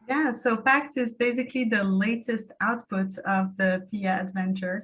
Yeah, so PACT is basically the latest output of the PIA adventure.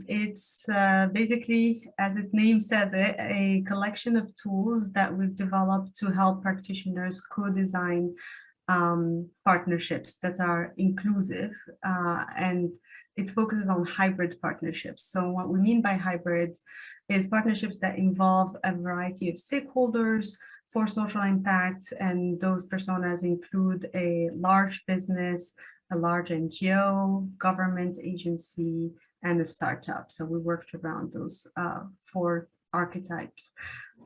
It's basically, as its name says it, a collection of tools that we've developed to help practitioners co-design partnerships that are inclusive, and it focuses on hybrid partnerships. So what we mean by hybrid is partnerships that involve a variety of stakeholders for social impact, and those personas include a large business, a large NGO, government agency, and a startup. So we worked around those four archetypes.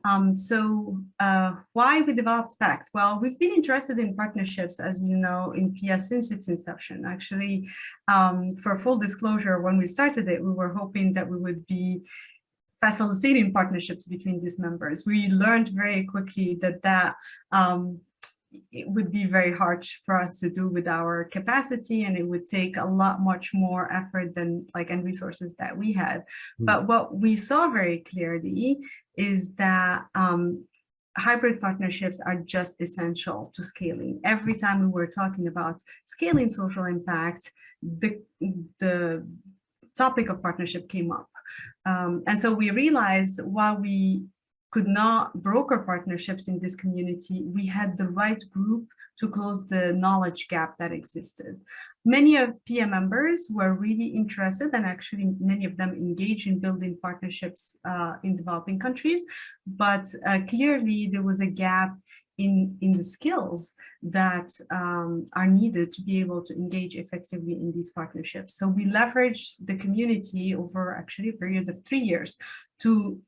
Why we developed PACT? Well, we've been interested in partnerships, as you know, in PIA since its inception. Actually, for full disclosure, when we started it, we were hoping that we would be facilitating partnerships between these members. We learned very quickly that it would be very hard for us to do with our capacity, and it would take a lot much more effort than and resources that we had. But what we saw very clearly is that hybrid partnerships are just essential to scaling. Every time we were talking about scaling social impact, the topic of partnership came up. And so we realized while we could not broker partnerships in this community, we had the right group to close the knowledge gap that existed. Many of PIA members were really interested, and actually many of them engaged in building partnerships in developing countries, but clearly there was a gap in the skills that are needed to be able to engage effectively in these partnerships. So we leveraged the community over actually a period of 3 years to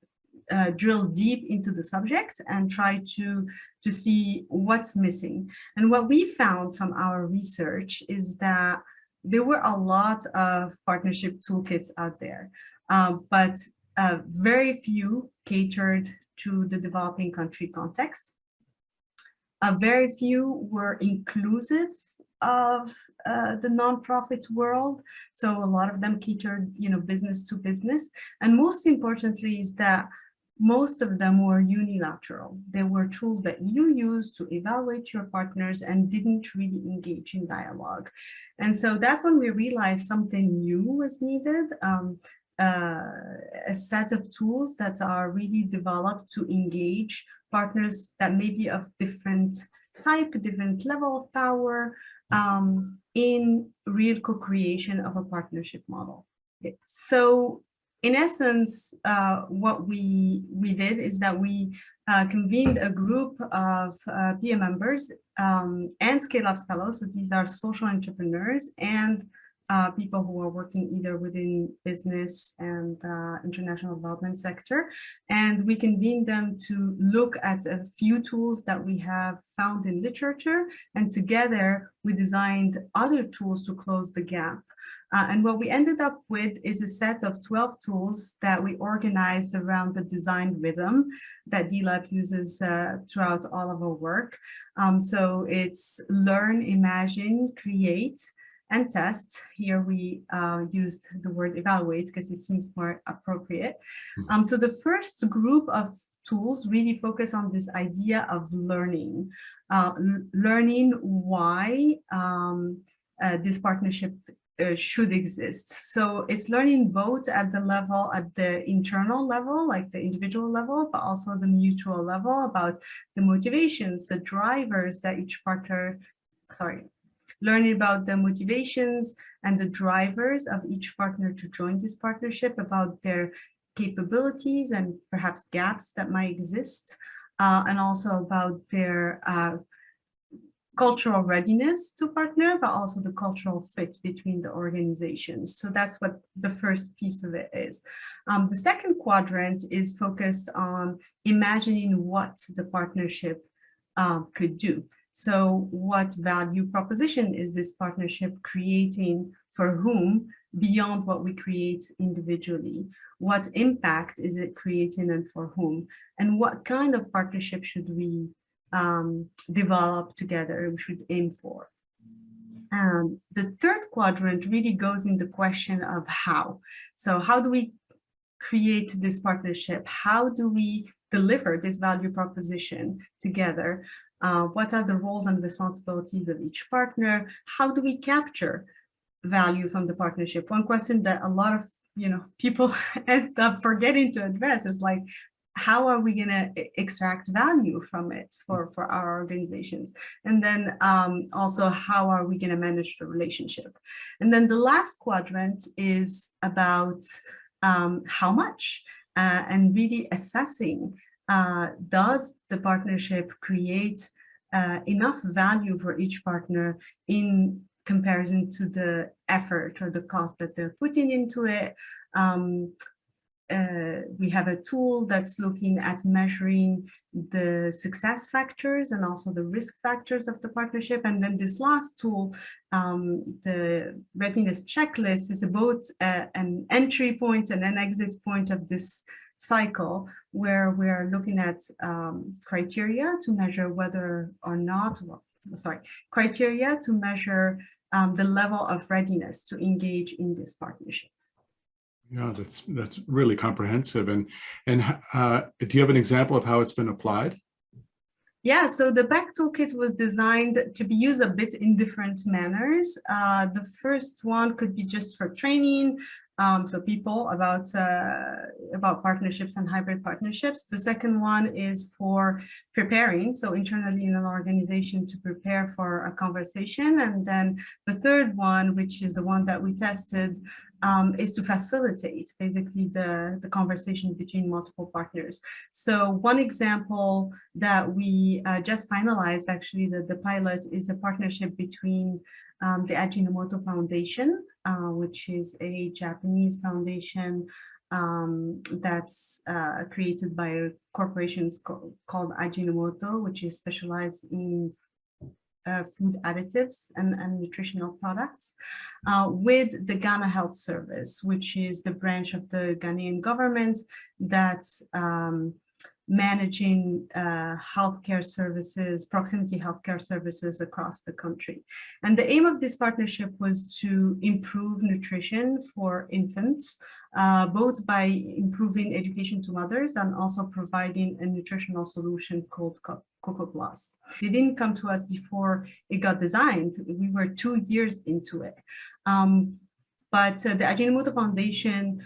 drill deep into the subject and try to see what's missing. And what we found from our research is that there were a lot of partnership toolkits out there, but very few catered to the developing country context. Very few were inclusive of the nonprofit world. So a lot of them catered, business to business. And most importantly is that most of them were unilateral. They were tools that you used to evaluate your partners and didn't really engage in dialogue. And so that's when we realized something new was needed. A set of tools that are really developed to engage partners that may be of different type, different level of power, in real co-creation of a partnership model. Okay. So in essence, what we did is that we convened a group of PIA members and Scale-Ups fellows. So these are social entrepreneurs and people who are working either within business and international development sector. And we convened them to look at a few tools that we have found in literature. And together we designed other tools to close the gap. And what we ended up with is a set of 12 tools that we organized around the design rhythm that DLab uses throughout all of our work. So it's learn, imagine, create, and test. Here we used the word evaluate because it seems more appropriate. So the first group of tools really focus on this idea of learning. Learning why this partnership should exist. So it's learning both at the internal level, like the individual level, but also the mutual level about the motivations, the drivers that each partner, learning about the motivations and the drivers of each partner to join this partnership, about their capabilities and perhaps gaps that might exist, and also about their cultural readiness to partner, but also the cultural fit between the organizations. So that's what the first piece of it is. The second quadrant is focused on imagining what the partnership could do. So what value proposition is this partnership creating for whom beyond what we create individually? What impact is it creating and for whom? And what kind of partnership should we develop together, we should aim for? The third quadrant really goes in the question of how. So how do we create this partnership? How do we deliver this value proposition together? What are the roles and responsibilities of each partner? How do we capture value from the partnership? One question that a lot of people end up forgetting to address is like, how are we going to extract value from it for our organizations? And then also, how are we going to manage the relationship? And then the last quadrant is about how much, and really assessing, does the partnership create enough value for each partner in comparison to the effort or the cost that they're putting into it. We have a tool that's looking at measuring the success factors and also the risk factors of the partnership. And then this last tool, the readiness checklist, is both an entry point and an exit point of this cycle, where we're looking at criteria to measure whether or not, criteria to measure the level of readiness to engage in this partnership. Yeah, that's really comprehensive. And do you have an example of how it's been applied? Yeah, so the P.ACT toolkit was designed to be used a bit in different manners. The first one could be just for training, so people about partnerships and hybrid partnerships. The second one is for preparing, so internally in an organization to prepare for a conversation. And then the third one, which is the one that we tested, is to facilitate basically the conversation between multiple partners. So one example that we just finalized, actually, the pilot, is a partnership between the Ajinomoto Foundation, which is a Japanese foundation that's created by a corporation called Ajinomoto, which is specialized in food additives and nutritional products, with the Ghana Health Service, which is the branch of the Ghanaian government that's managing healthcare services, proximity healthcare services across the country. And the aim of this partnership was to improve nutrition for infants, both by improving education to mothers and also providing a nutritional solution called Cocoa Plus. They didn't come to us before it got designed. We were 2 years into it. But the Ajinomoto Foundation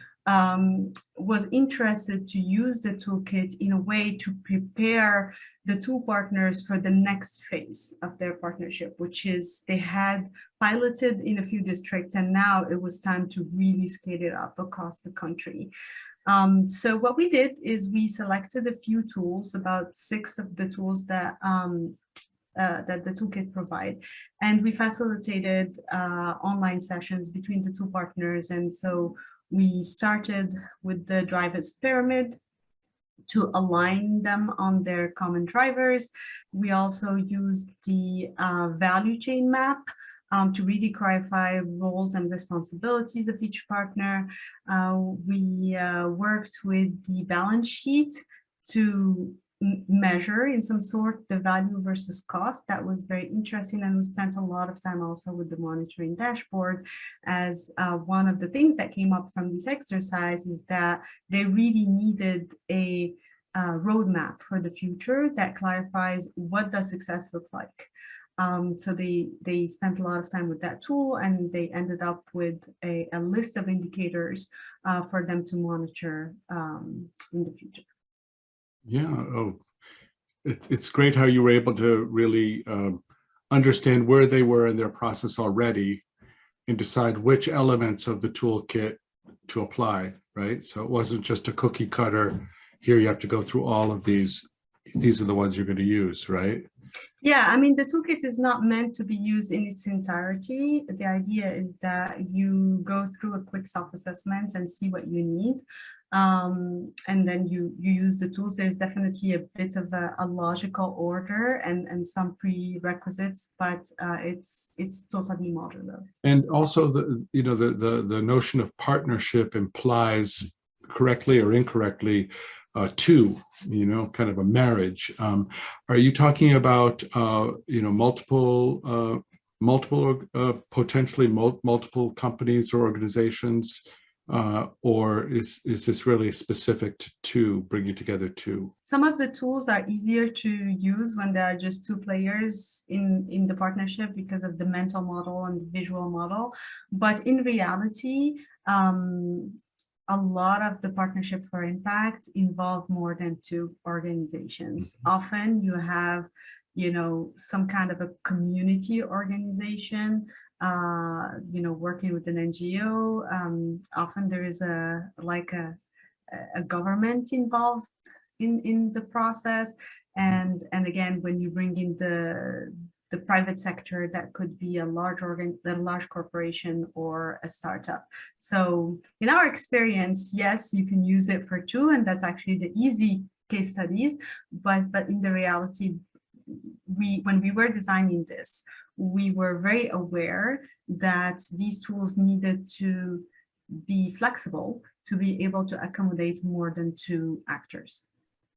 was interested to use the toolkit in a way to prepare the two partners for the next phase of their partnership, which is they had piloted in a few districts, and now it was time to really scale it up across the country. So what we did is we selected a few tools, about 6 of the tools that that the toolkit provide, and we facilitated online sessions between the two partners. And so we started with the drivers pyramid to align them on their common drivers. We also used the value chain map to really clarify roles and responsibilities of each partner. We worked with the balance sheet to measure in some sort the value versus cost. That was very interesting, and we spent a lot of time also with the monitoring dashboard, as one of the things that came up from this exercise is that they really needed a roadmap for the future that clarifies what does success look like. So they spent a lot of time with that tool, and they ended up with a list of indicators for them to monitor in the future. Yeah, it's great how you were able to really understand where they were in their process already and decide which elements of the toolkit to apply, right? So it wasn't just a cookie cutter, here you have to go through all of these are the ones you're going to use, right? Yeah, I mean, the toolkit is not meant to be used in its entirety. The idea is that you go through a quick self-assessment and see what you need. And then you use the tools. There's definitely a bit of a logical order and some prerequisites, but it's totally modular. And also the notion of partnership implies, correctly or incorrectly, two, kind of a marriage. Are you talking about multiple potentially multiple companies or organizations or is this really specific to two, bringing together two? Some of the tools are easier to use when there are just two players in the partnership because of the mental model and the visual model. But in reality, a lot of the partnership for impact involve more than two organizations. Often you have, some kind of a community organization, working with an NGO. Often there is a government involved in the process. And again, when you bring in the private sector, that could be a large corporation or a startup. So in our experience, yes, you can use it for two, and that's actually the easy case studies. But in the reality, when we were designing this, we were very aware that these tools needed to be flexible to be able to accommodate more than two actors.